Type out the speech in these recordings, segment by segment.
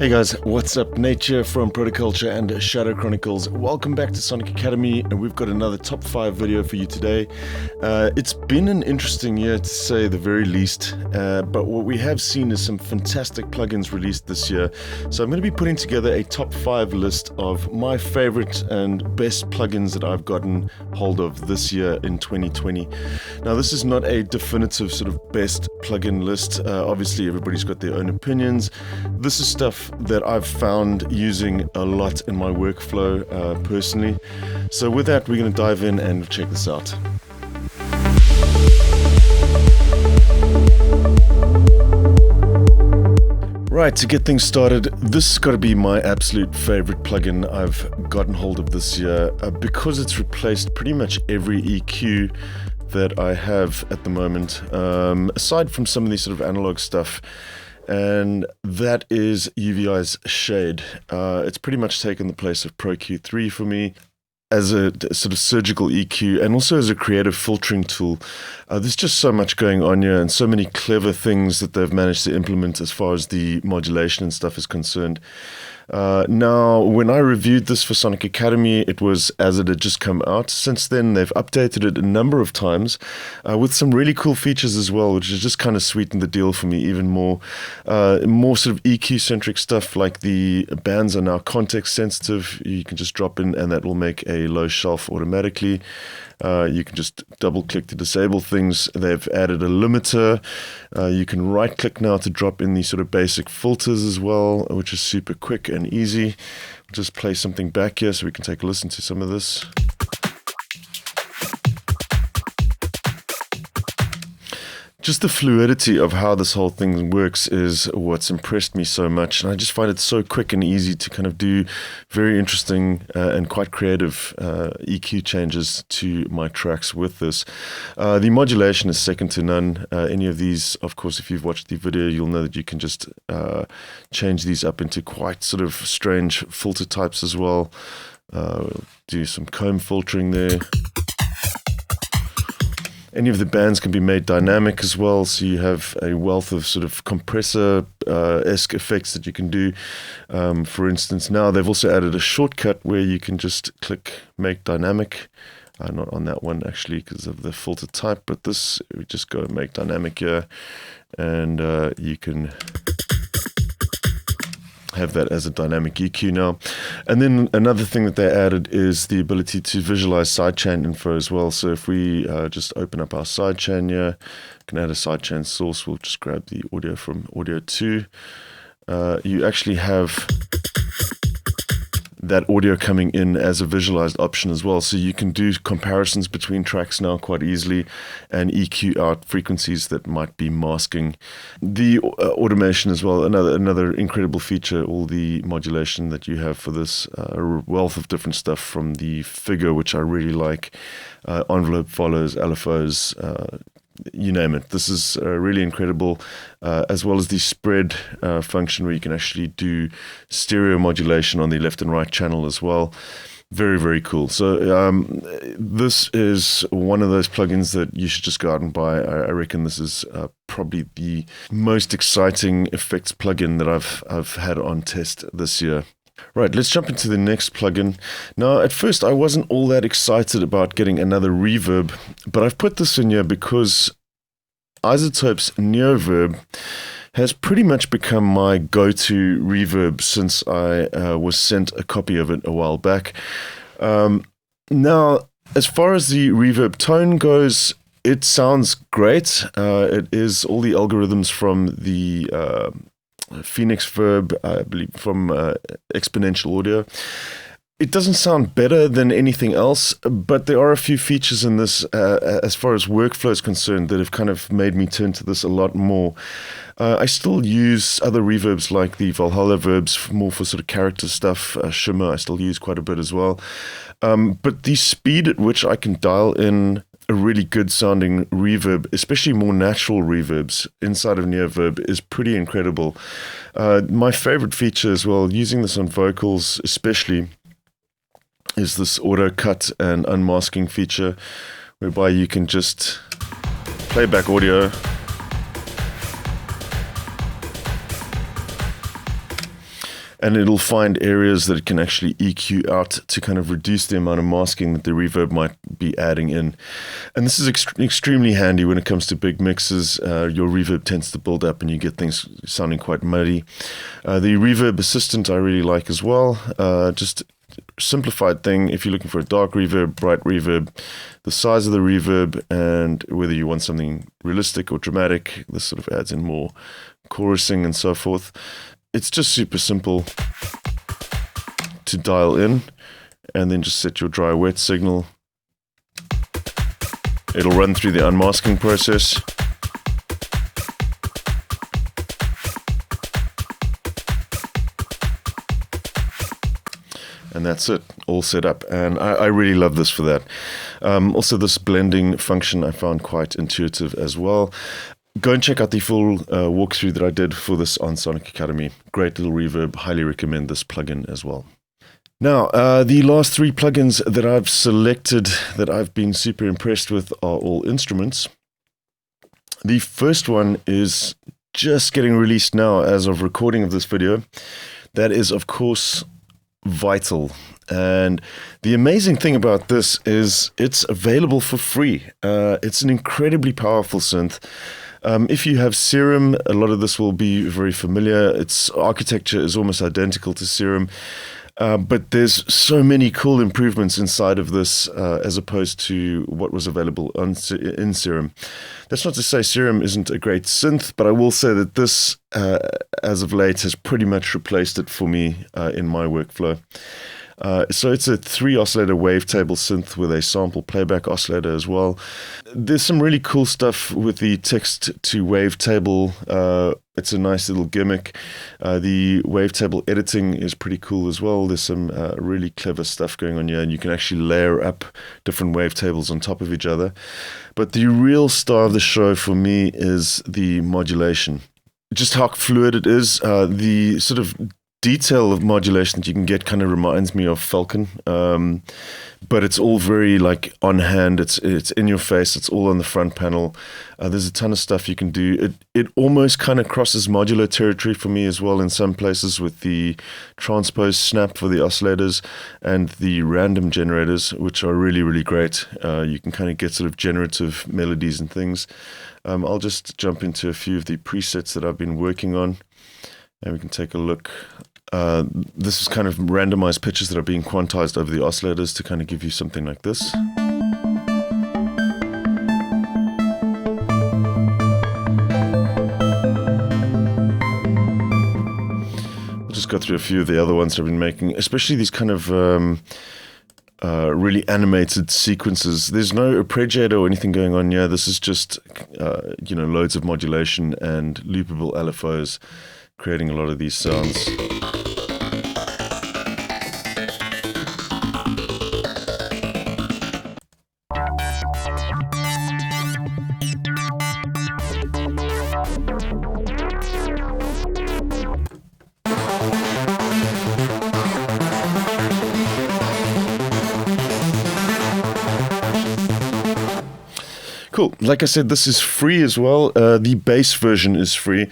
Hey guys, what's up? Nature from Protoculture and Shadow Chronicles. Welcome back to Sonic Academy, and we've got another top 5 video for you today. It's been an interesting year to say the very least, but what we have seen is some fantastic plugins released this year. So I'm going to be putting together a top 5 list of my favorite and best plugins that I've gotten hold of this year in 2020. Now this is not a definitive sort of best plugin list. Obviously everybody's got their own opinions. This is stuff that I've found using a lot in my workflow personally. So with that, we're going to dive in and check this out. Right, to get things started, this has got to be my absolute favorite plugin I've gotten hold of this year because it's replaced pretty much every EQ that I have at the moment, aside from some of these sort of analog stuff. And that is UVI's Shade. It's pretty much taken the place of Pro Q3 for me as a sort of surgical EQ and also as a creative filtering tool. There's just so much going on here and so many clever things that they've managed to implement as far as the modulation and stuff is concerned. Now, when I reviewed this for Sonic Academy, it was as it had just come out. Since then, they've updated it a number of times with some really cool features as well, which has just kind of sweetened the deal for me even more. More sort of EQ-centric stuff, like the bands are now context-sensitive. You can just drop in and that will make a low shelf automatically. You can just double-click to disable things. They've added a limiter. You can right-click now to drop in these sort of basic filters as well, which is super quick and easy. I'll just play something back here so we can take a listen to some of this. Just the fluidity of how this whole thing works is what's impressed me so much. And I just find it so quick and easy to kind of do very interesting and quite creative EQ changes to my tracks with this. The modulation is second to none. Any of these, of course, if you've watched the video, you'll know that you can just change these up into quite sort of strange filter types as well. Do some comb filtering there. Any of the bands can be made dynamic as well, so you have a wealth of sort of compressor-esque effects that you can do. For instance, now they've also added a shortcut where you can just click Make Dynamic. Not on that one actually because of the filter type, but this, we just go Make Dynamic here, and you can have that as a dynamic EQ now. And then another thing that they added is the ability to visualize sidechain info as well. So if we just open up our sidechain here, can add a sidechain source. We'll just grab the audio from audio 2. You actually have that audio coming in as a visualized option as well. So you can do comparisons between tracks now quite easily and EQ out frequencies that might be masking. The automation as well, another incredible feature, all the modulation that you have for this, a wealth of different stuff from the figure, which I really like, envelope follows, LFOs, you name it. This is really incredible, as well as the spread function where you can actually do stereo modulation on the left and right channel as well. Very, very cool. So this is one of those plugins that you should just go out and buy. I reckon this is probably the most exciting effects plugin that I've had on test this year. Right, let's jump into the next plugin. Now, at first, I wasn't all that excited about getting another reverb, but I've put this in here because Izotope's Neoverb has pretty much become my go-to reverb since I was sent a copy of it a while back. Now, as far as the reverb tone goes, it sounds great. It is all the algorithms from the Phoenix Verb, I believe, from Exponential Audio. It doesn't sound better than anything else, but there are a few features in this as far as workflow is concerned that have kind of made me turn to this a lot more. I still use other reverbs like the Valhalla verbs more for sort of character stuff. Shimmer I still use quite a bit as well. But the speed at which I can dial in a really good sounding reverb, especially more natural reverbs inside of Neoverb, is pretty incredible. My favorite feature as well, using this on vocals especially, is this auto cut and unmasking feature, whereby you can just play back audio and it'll find areas that it can actually EQ out to kind of reduce the amount of masking that the reverb might be adding in. And this is extremely handy when it comes to big mixes. Your reverb tends to build up and you get things sounding quite muddy. The reverb assistant I really like as well. Just simplified thing. If you're looking for a dark reverb, bright reverb, the size of the reverb, and whether you want something realistic or dramatic, this sort of adds in more chorusing and so forth. It's just super simple to dial in, and then just set your dry wet signal. It'll run through the unmasking process. And that's it, all set up. And I really love this for that. Also, this blending function I found quite intuitive as well. Go and check out the full walkthrough that I did for this on Sonic Academy. Great little reverb. Highly recommend this plugin as well. Now, the last three plugins that I've selected that I've been super impressed with are all instruments. The first one is just getting released now as of recording of this video. That is, of course, Vital. And the amazing thing about this is it's available for free. It's an incredibly powerful synth. If you have Serum, a lot of this will be very familiar. Its architecture is almost identical to Serum. But there's so many cool improvements inside of this as opposed to what was available in Serum. That's not to say Serum isn't a great synth, but I will say that this, as of late, has pretty much replaced it for me in my workflow. So it's a 3-oscillator wavetable synth with a sample playback oscillator as well. There's some really cool stuff with the text to wavetable. It's a nice little gimmick. The wavetable editing is pretty cool as well. There's some really clever stuff going on here, and you can actually layer up different wavetables on top of each other. But the real star of the show for me is the modulation. Just how fluid it is. The sort of detail of modulation that you can get kind of reminds me of Falcon, but it's all very like on hand. It's in your face. It's all on the front panel. There's a ton of stuff you can do. It almost kind of crosses modular territory for me as well in some places, with the transpose snap for the oscillators and the random generators, which are really, really great. You can kind of get sort of generative melodies and things. I'll just jump into a few of the presets that I've been working on, and we can take a look. This is kind of randomized pitches that are being quantized over the oscillators to kind of give you something like this. We'll just go through a few of the other ones that I've been making, especially these kind of really animated sequences. There's no arpeggiator or anything going on here. This is just, loads of modulation and loopable LFOs, creating a lot of these sounds. Cool. Like I said, this is free as well. The base version is free.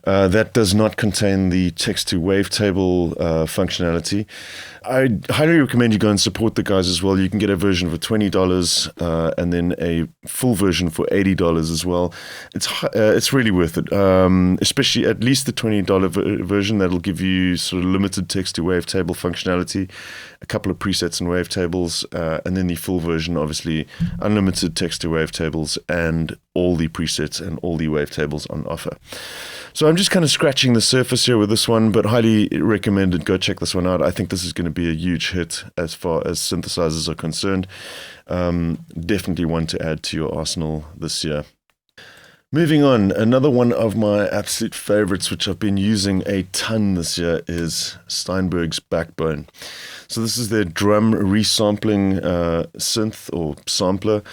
That does not contain the text-to wavetable functionality. I highly recommend you go and support the guys as well. You can get a version for $20 and then a full version for $80 as well. It's really worth it, especially at least the $20 version. That'll give you sort of limited text-to wavetable functionality, a couple of presets and wavetables, and then the full version, obviously, unlimited text-to wavetables and all the presets and all the wavetables on offer. So I'm just kind of scratching the surface here with this one, but highly recommended. Go check this one out. I think this is going to be a huge hit as far as synthesizers are concerned. Definitely one to add to your arsenal this year. Moving on, another one of my absolute favorites, which I've been using a ton this year, is Steinberg's Backbone. So this is their drum resampling synth or sampler.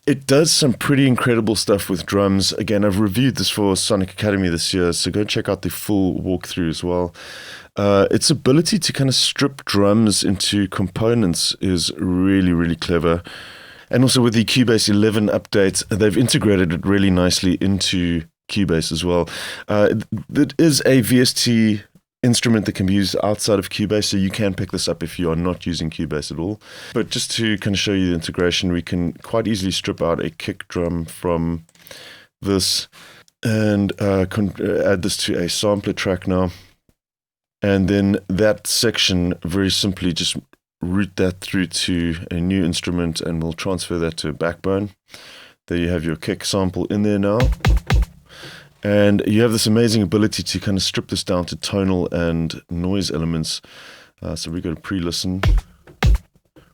It does some pretty incredible stuff with drums. Again, I've reviewed this for Sonic Academy this year, so go check out the full walkthrough as well. Its ability to kind of strip drums into components is really, really clever. And also with the Cubase 11 update, they've integrated it really nicely into Cubase as well. It is a VST instrument that can be used outside of Cubase, so you can pick this up if you are not using Cubase at all. But just to kind of show you the integration, we can quite easily strip out a kick drum from this and add this to a sampler track now. And then that section, very simply just route that through to a new instrument, and we'll transfer that to a Backbone. There you have your kick sample in there now. And you have this amazing ability to kind of strip this down to tonal and noise elements. So we go to pre-listen.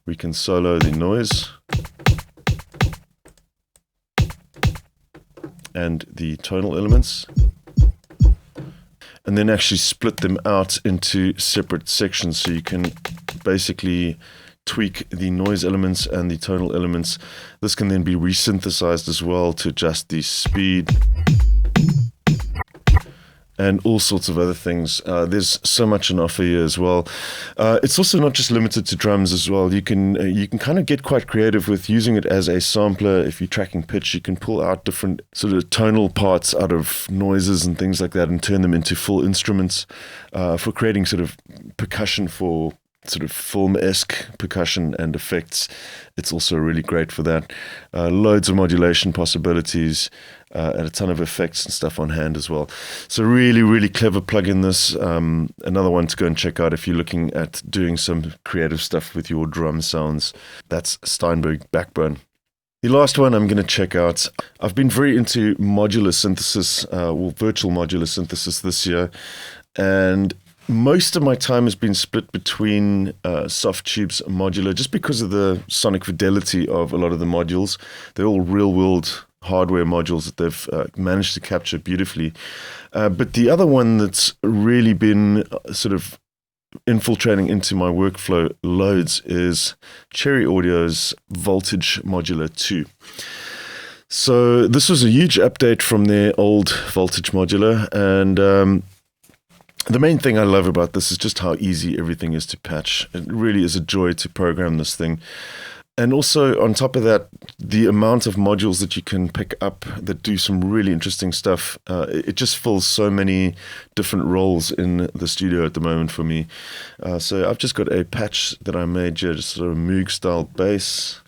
We can solo the noise and the tonal elements, and then actually split them out into separate sections. So you can basically tweak the noise elements and the tonal elements. This can then be resynthesized as well to adjust the speed and all sorts of other things. There's so much on offer here as well. It's also not just limited to drums as well. You can kind of get quite creative with using it as a sampler. If you're tracking pitch, you can pull out different sort of tonal parts out of noises and things like that and turn them into full instruments for creating sort of percussion, for sort of film-esque percussion and effects. It's also really great for that. Loads of modulation possibilities, and a ton of effects and stuff on hand as well. So really, really clever plugin this. Another one to go and check out if you're looking at doing some creative stuff with your drum sounds. That's Steinberg Backbone. The last one I'm going to check out, I've been very into modular synthesis, or virtual modular synthesis this year, and most of my time has been split between Softube's Modular, just because of the sonic fidelity of a lot of the modules. They're all real-world hardware modules that they've managed to capture beautifully. But the other one that's really been sort of infiltrating into my workflow loads is Cherry Audio's Voltage Modular 2. So this was a huge update from their old Voltage Modular, and the main thing I love about this is just how easy everything is to patch. It really is a joy to program this thing. And also, on top of that, the amount of modules that you can pick up that do some really interesting stuff, it just fills so many different roles in the studio at the moment for me. So I've just got a patch that I made here, just sort of Moog-style bass.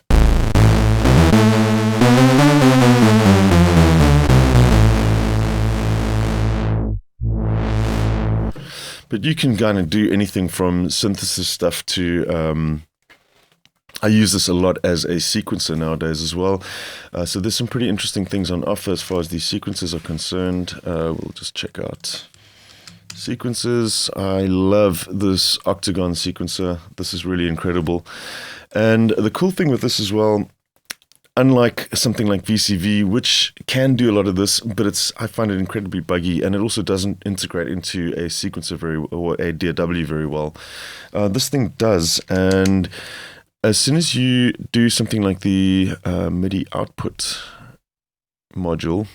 But you can kind of do anything from synthesis stuff to... I use this a lot as a sequencer nowadays as well. So there's some pretty interesting things on offer as far as these sequences are concerned. We'll just check out sequences. I love this octagon sequencer. This is really incredible. And the cool thing with this as well, unlike something like VCV, which can do a lot of this, but I find it incredibly buggy, and it also doesn't integrate into a sequencer or a DAW very well. This thing does, and as soon as you do something like the MIDI output module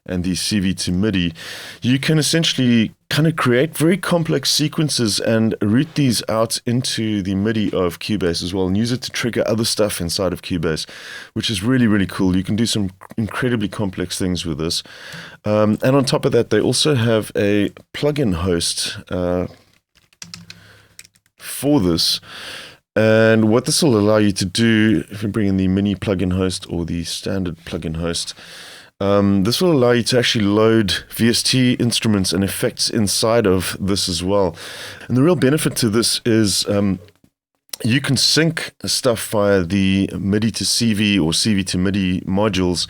and the CV to MIDI, you can essentially kind of create very complex sequences and route these out into the MIDI of Cubase as well, and use it to trigger other stuff inside of Cubase, which is really, really cool. You can do some incredibly complex things with this. And on top of that, they also have a plugin host for this. And what this will allow you to do, if you bring in the mini plugin host or the standard plugin host, this will allow you to actually load VST instruments and effects inside of this as well. And the real benefit to this is you can sync stuff via the MIDI to CV or CV to MIDI modules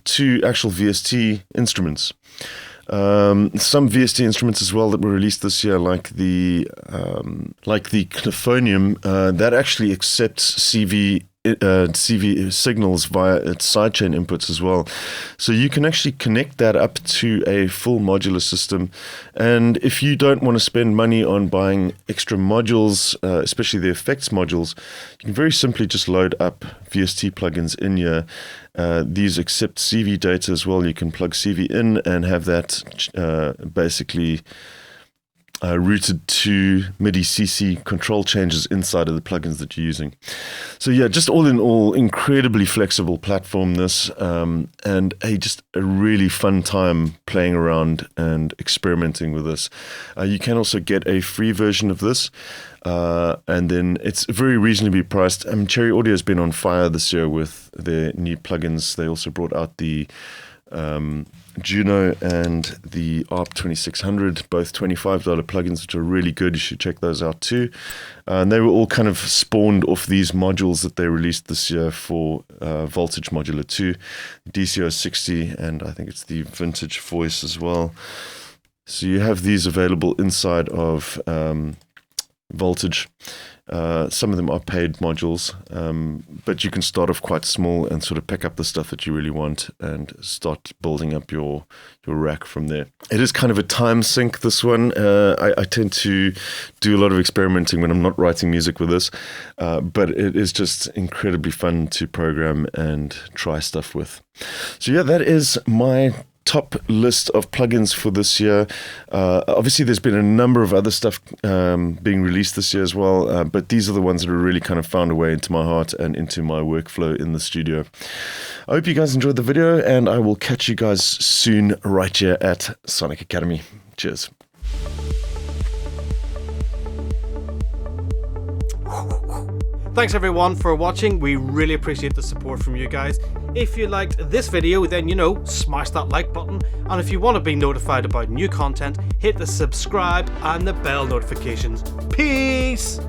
to actual VST instruments. Some VST instruments as well that were released this year, like the Clophonium, that actually accepts CV signals via its sidechain inputs as well. So you can actually connect that up to a full modular system. And if you don't want to spend money on buying extra modules, especially the effects modules, you can very simply just load up VST plugins in here. These accept CV data as well. You can plug CV in and have that basically routed to MIDI CC control changes inside of the plugins that you're using. So yeah, just all in all, incredibly flexible platform this, and just a really fun time playing around and experimenting with this. You can also get a free version of this, and then it's very reasonably priced. I mean, Cherry Audio has been on fire this year with their new plugins. They also brought out the Juno and the ARP 2600, both $25 plugins, which are really good. You should check those out too. And they were all kind of spawned off these modules that they released this year for Voltage Modular 2, DCO 60, and I think it's the Vintage Voice as well. So you have these available inside of Voltage. Some of them are paid modules, but you can start off quite small and sort of pick up the stuff that you really want and start building up your rack from there. It is kind of a time sink, this one. I tend to do a lot of experimenting when I'm not writing music with this, but it is just incredibly fun to program and try stuff with. So yeah, that is my top list of plugins for this year. Obviously, there's been a number of other stuff being released this year as well, but these are the ones that have really kind of found a way into my heart and into my workflow in the studio. I hope you guys enjoyed the video, and I will catch you guys soon right here at Sonic Academy. Cheers. Thanks everyone for watching. We really appreciate the support from you guys. If you liked this video, then smash that like button, and if you want to be notified about new content, hit the subscribe and the bell notifications. Peace!